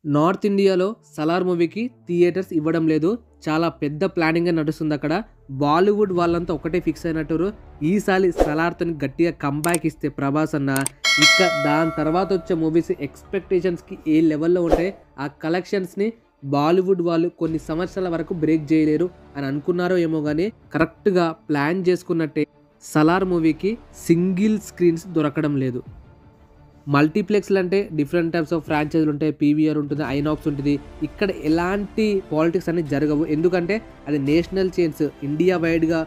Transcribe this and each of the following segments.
North ఇండియాలో 'సలార్' మూవీకి theatres ఇవ్వడం లేదు. చాలా పెద్ద ప్లానింగే నడుస్తుందక్కడ. బాలీవుడ్ వాళ్ళంతా ఒకటే ఫిక్స్ అయినట్టుర్రు. ఈసారి 'సలార్‌తోని గట్టిగా కంబ్యాక్ ఇస్తే 'ప్రభాస్' అన్న, ఇక దాని తర్వాత వచ్చే మూవీస్ ఎక్స్‌పెక్టేషన్స్‌కి ఏ లెవెల్‌లో ఉంటాయి. ఆ కలెక్షన్స్‌ని బాలీవుడ్ వాళ్ళు కొన్ని సంవత్సరాల వరకు బ్రేక్ చేయలేరు అని అనుకున్నారో ఏమో గానీ, కరెక్ట్‌గా ప్లాన్ చేసుకున్నట్టే 'సలార్' మూవీకి సింగిల్ స్క్రీన్స్ దొరకడం లేదు. మల్టీప్లెక్స్‌లు అంటే డిఫరెంట్ టైప్స్ ఆఫ్ ఫ్రాంచైజీలు ఉంటాయి. పీవీఆర్ ఉంటుంది, ఐనాక్స్ ఉంటుంది. ఇక్కడ ఎలాంటి పాలిటిక్స్ అనేవి జరగవు. ఎందుకంటే అది నేషనల్ చైన్స్, ఇండియా వైడ్‌గా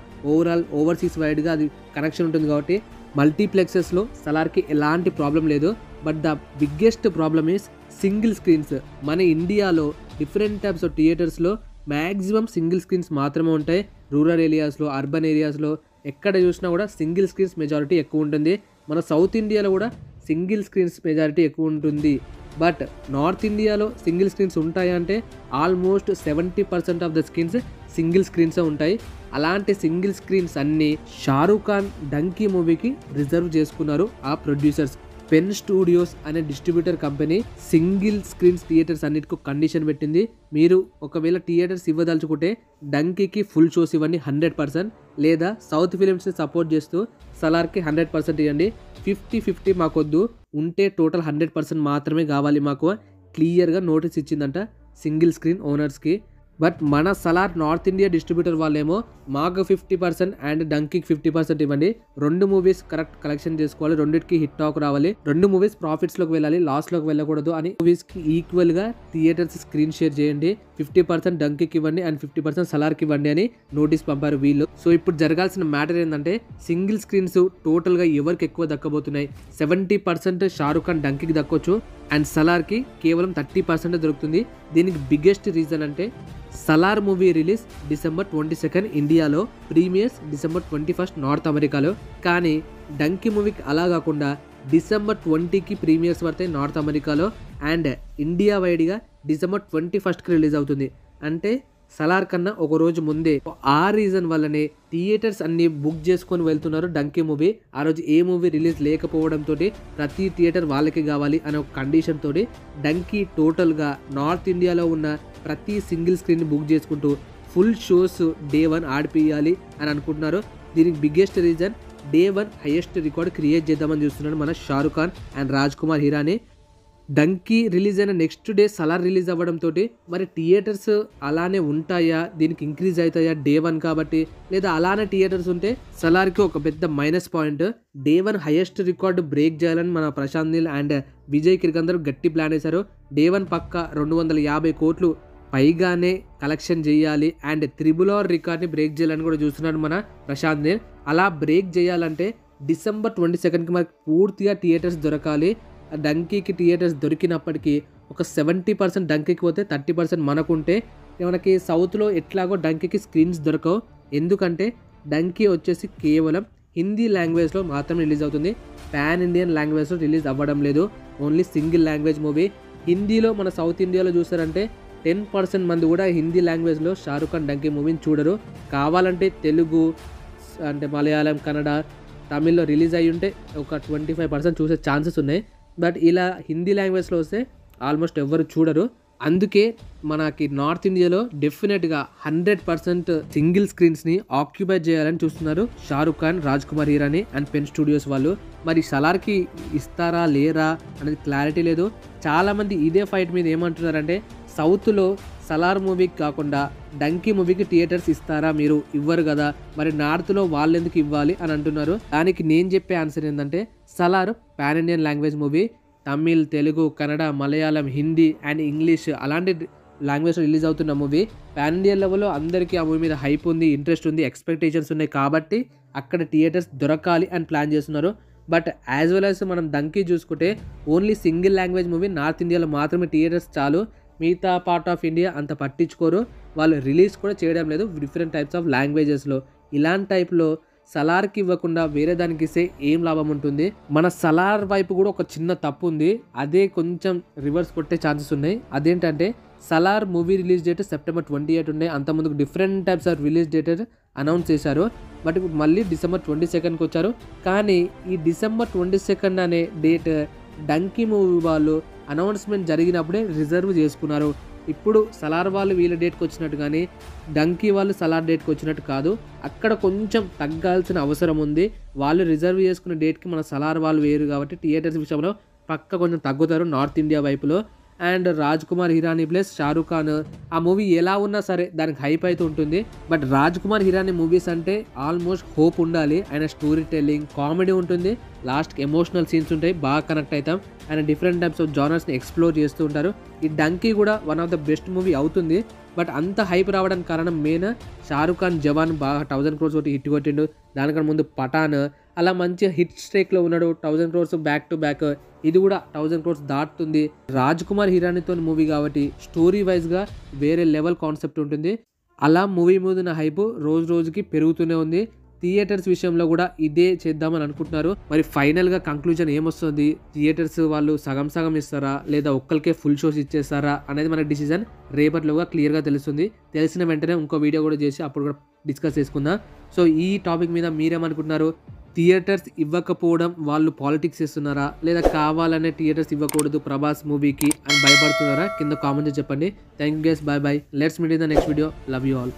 ఓవర్‌సీస్ వైడ్‌గా అది కనెక్షన్ ఉంటుంది కాబట్టి మల్టీప్లెక్సెస్‌లో 'సలార్‌కి ఎలాంటి ప్రాబ్లం లేదు. But the biggest problem is single screens. మన ఇండియాలో డిఫరెంట్ టైప్స్ ఆఫ్ థియేటర్స్‌లో మ్యాక్సిమం సింగిల్ స్క్రీన్స్ మాత్రమే ఉంటాయి. రూరల్ ఏరియాస్‌లో, అర్బన్ ఏరియాస్‌లో ఎక్కడ చూసినా కూడా సింగిల్ స్క్రీన్స్ మెజారిటీ ఎక్కువ ఉంటుంది. మన సౌత్ ఇండియాలో కూడా సింగిల్ స్క్రీన్స్ మెజారిటీ ఎక్కువ ఉంటుంది. బట్ నార్త్ ఇండియాలో సింగిల్ స్క్రీన్స్ ఉంటాయి అంటే almost 70% of the screens single స్క్రీన్సే ఉంటాయి. అలాంటి సింగిల్ స్క్రీన్స్ అన్నీ షారూక్ ఖాన్ 'డంకీ' మూవీకి రిజర్వ్ చేసుకున్నారు ఆ ప్రొడ్యూసర్స్. పెన్ స్టూడియోస్ అనే distributor company single screens theatres అన్నిటికీ కండిషన్ పెట్టింది. మీరు ఒకవేళ థియేటర్స్ ఇవ్వదలుచుకుంటే 'డంకీకి' ఫుల్ షోస్ ఇవ్వండి 100%, లేదా సౌత్ ఫిలిమ్స్ని సపోర్ట్ చేస్తూ 'సలార్‌కి' 100% ఇవ్వండి. 50-50 మాకొద్దు, ఉంటే టోటల్ 100% మాత్రమే కావాలి మాకు క్లియర్గా నోటీస్ ఇచ్చిందంట సింగిల్ స్క్రీన్ ఓనర్స్కి. బట్ మన 'సలార్' నార్త్ ఇండియా డిస్ట్రిబ్యూటర్ వాళ్ళేమో మాకు 50% అండ్ 'డంకీకి' 50% ఇవ్వండి. 2 మూవీస్ కరెక్ట్ కలెక్షన్ చేసుకోవాలి, రెండింటికి హిట్ టాక్ రావాలి, 2 మూవీస్ ప్రాఫిట్స్లోకి వెళ్ళాలి, లాస్లోకి వెళ్ళకూడదు అని మూవీస్కి ఈక్వల్గా థియేటర్స్ స్క్రీన్ షేర్ చేయండి. 50% 'డంకీకి' ఇవ్వండి అండ్ 50% 'సలార్‌కి' ఇవ్వండి అని నోటీస్ పంపారు వీళ్ళు. సో ఇప్పుడు జరగాల్సిన మ్యాటర్ ఏంటంటే సింగిల్ స్క్రీన్స్ టోటల్గా ఎవరికి ఎక్కువ దక్కబోతున్నాయి. 70% షారూక్ ఖాన్ 'డంకీకి' దక్కొచ్చు అండ్ 'సలార్‌కి' కేవలం 30% దొరుకుతుంది. దీనికి బిగ్గెస్ట్ రీజన్ అంటే 'సలార్' మూవీ రిలీజ్ December 22 ఇండియాలో, ప్రీమియర్స్ December 21 నార్త్ అమెరికాలో. కానీ 'డంకీ' మూవీకి అలా కాకుండా December 20కి ప్రీమియర్స్ పడతాయి నార్త్ అమెరికాలో అండ్ ఇండియా వైడ్గా December 21కి రిలీజ్ అవుతుంది. అంటే 'సలార్' కన్నా ఒక రోజు ముందే. ఆ రీజన్ వల్లనే థియేటర్స్ అన్ని బుక్ చేసుకొని వెళ్తున్నారు 'డంకీ' మూవీ. ఆ రోజు ఏ మూవీ రిలీజ్ లేకపోవడంతో ప్రతి థియేటర్ వాళ్ళకి కావాలి అనే ఒక కండిషన్ తోటి 'డంకీ' టోటల్గా నార్త్ ఇండియాలో ఉన్న ప్రతి సింగిల్ స్క్రీన్ని బుక్ చేసుకుంటూ ఫుల్ షోస్ డే 1 ఆడిపియాలి అని అనుకుంటున్నారు. దీనికి biggest reason day 1 highest record create చేద్దామని చూస్తున్నాడు మన Shahrukh Khan and Rajkumar Hirani. 'Donkey' release అయిన నెక్స్ట్ డే 'సలార్' రిలీజ్ అవ్వడంతో మరి థియేటర్స్ అలానే ఉంటాయా, దీనికి ఇంక్రీజ్ అవుతాయా డే 1 కాబట్టి, లేదా అలానే థియేటర్స్ ఉంటే 'సలార్‌కి' ఒక పెద్ద minus point. Day 1 highest record break చేయాలని మన ప్రశాంత్ నీల్ అండ్ విజయ్ కిర్కందర్ గట్టి ప్లాన్ వేశారు. డే 1 పక్క 250 కోట్లు పైగానే కలెక్షన్ చేయాలి అండ్ RRR రికార్డ్ని బ్రేక్ చేయాలని కూడా చూస్తున్నాడు మన ప్రశాంత్ నీల్. అలా బ్రేక్ చేయాలంటే December 22కి మనకి పూర్తిగా థియేటర్స్ దొరకాలి. 'డంకీకి' థియేటర్స్ దొరికినప్పటికీ ఒక 70% 'డంకీకి' పోతే 30% మనకుంటే మనకి సౌత్లో ఎట్లాగో 'డంకీకి' స్క్రీన్స్ దొరకవు. ఎందుకంటే 'డంకీ' వచ్చేసి కేవలం హిందీ లాంగ్వేజ్లో మాత్రమే రిలీజ్ అవుతుంది. పాన్ ఇండియన్ లాంగ్వేజ్లో రిలీజ్ అవ్వడం లేదు. Only single language movie. హిందీలో మన సౌత్ ఇండియాలో చూసారంటే 10% మంది కూడా హిందీ లాంగ్వేజ్లో షారూక్ ఖాన్ 'డంకీ' మూవీని చూడరు. కావాలంటే తెలుగు అంటే మలయాళం, కన్నడ, తమిళ్లో రిలీజ్ అయ్యి ఉంటే ఒక 25% చూసే ఛాన్సెస్ ఉన్నాయి. బట్ ఇలా హిందీ లాంగ్వేజ్లో వస్తే ఆల్మోస్ట్ ఎవ్వరు చూడరు. అందుకే మనకి నార్త్ ఇండియాలో డెఫినెట్గా 100% సింగిల్ స్క్రీన్స్ని ఆక్యుపై చేయాలని చూస్తున్నారు Shahrukh Khan, Raj Kumar Hirani and pen studios వాళ్ళు. మరి 'సలార్‌కి' ఇస్తారా లేరా అనేది క్లారిటీ లేదు. చాలామంది ఇదే ఫైట్ మీద ఏమంటున్నారంటే సౌత్లో 'సలార్' మూవీకి కాకుండా 'డంకీ' మూవీకి థియేటర్స్ ఇస్తారా, మీరు ఇవ్వరు కదా, మరి నార్త్లో వాళ్ళు ఎందుకు ఇవ్వాలి అని అంటున్నారు. దానికి నేను చెప్పే ఆన్సర్ ఏంటంటే 'Salaar' pan Indian language movie. Tamil, Telugu, Kannada, Malayalam, Hindi and English అలాంటి లాంగ్వేజ్లో రిలీజ్ అవుతున్న మూవీ. పాన్ ఇండియన్ లెవెల్లో అందరికీ ఆ మూవీ మీద హైప్ ఉంది, ఇంట్రెస్ట్ ఉంది, ఎక్స్పెక్టేషన్స్ ఉన్నాయి కాబట్టి అక్కడ థియేటర్స్ దొరకాలి అని ప్లాన్ చేస్తున్నారు. బట్ యాజ్ వెల్ యాజ్ మనం 'డంకీ' చూసుకుంటే only single language movie. North ఇండియాలో మాత్రమే థియేటర్స్ చాలు, మిగతా పార్ట్ ఆఫ్ ఇండియా అంత పట్టించుకోరు. వాళ్ళు రిలీజ్ కూడా చేయడం లేదు డిఫరెంట్ టైప్స్ ఆఫ్ లాంగ్వేజెస్లో. ఇలాంటి టైప్లో 'సలార్‌కి' ఇవ్వకుండా వేరే దానికి ఇస్తే ఏం లాభం ఉంటుంది. మన 'సలార్' వైపు కూడా ఒక చిన్న తప్పు ఉంది. అదే కొంచెం రివర్స్ కొట్టే ఛాన్సెస్ ఉన్నాయి. అదేంటంటే 'Salaar' movie release date September 28 ఉండే. అంతకుముందుకు different types of release date announce చేశారు. బట్ ఇప్పుడు మళ్ళీ December 22కి వచ్చారు. కానీ ఈ December 22 అనే డేట్ 'డంకీ' మూవీ వాళ్ళు అనౌన్స్మెంట్ జరిగినప్పుడే రిజర్వ్ చేసుకున్నారు. ఇప్పుడు సలార్ వాళ్ళు వీళ్ళ డేట్కి వచ్చినట్టు కానీ డంకీ వాళ్ళు సలార్ డేట్కి వచ్చినట్టు కాదు. అక్కడ కొంచెం తగ్గాల్సిన అవసరం ఉంది. వాళ్ళు రిజర్వ్ చేసుకున్న డేట్కి మన సలార్ వాళ్ళు వేరు కాబట్టి థియేటర్స్ విషయంలో పక్క కొంచెం తగ్గుతారు నార్త్ ఇండియా వైపులో. And Rajkumar Hirani plus Shahrukh Khan, ఆ మూవీ ఎలా ఉన్నా సరే దానికి హైప్ అయితే ఉంటుంది. But Rajkumar Hirani movies అంటే ఆల్మోస్ట్ హోప్ ఉండాలి. ఆయన స్టోరీ టెల్లింగ్, కామెడీ ఉంటుంది, లాస్ట్కి ఎమోషనల్ సీన్స్ ఉంటాయి, బాగా కనెక్ట్ అవుతాం. ఆయన డిఫరెంట్ టైప్స్ ఆఫ్ జానర్స్ని ఎక్స్ప్లోర్ చేస్తూ ఉంటారు. ఈ డంకీ కూడా one of the best movie అవుతుంది. బట్ అంత హైప్ రావడానికి కారణం మెయిన్ షారూఖ్ ఖాన్ జవాన్ బాగా 1000 crores ఒకటి హిట్ కొట్టిండు. దానికన్నా ముందు పఠాన్ అలా మంచి హిట్ స్ట్రేక్లో ఉన్నాడు. 1000 crores బ్యాక్ టు బ్యాక్, ఇది కూడా 1000 crores దాటుతుంది. రాజ్ కుమార్ హిరానీతో మూవీ కాబట్టి స్టోరీ వైజ్గా వేరే లెవెల్ కాన్సెప్ట్ ఉంటుంది. అలా మూవీ మీద నా హైప్ రోజు రోజుకి పెరుగుతూనే ఉంది. థియేటర్స్ విషయంలో కూడా ఇదే చేద్దామని అనుకుంటున్నారు. మరి ఫైనల్గా కంక్లూజన్ ఏమొస్తుంది, థియేటర్స్ వాళ్ళు సగం సగం ఇస్తారా లేదా ఒక్కరికే ఫుల్ షోస్ ఇచ్చేస్తారా అనేది మన డిసిజన్ రేపటిలోగా క్లియర్గా తెలుస్తుంది. తెలిసిన వెంటనే ఇంకో వీడియో కూడా చేసి అప్పుడు కూడా డిస్కస్ చేసుకుందాం. సో ఈ టాపిక్ మీద మీరేమనుకుంటున్నారు? థియేటర్స్ ఇవ్వకపోవడం వాళ్ళు పాలిటిక్స్ చేస్తున్నారా లేదా కావాలనే థియేటర్స్ ఇవ్వకూడదు ప్రభాస్ మూవీకి అని భయపడుతున్నారా? కింద కామెంట్ చెప్పండి. Thank you guys, bye bye. Let's meet in the next video. Love you all.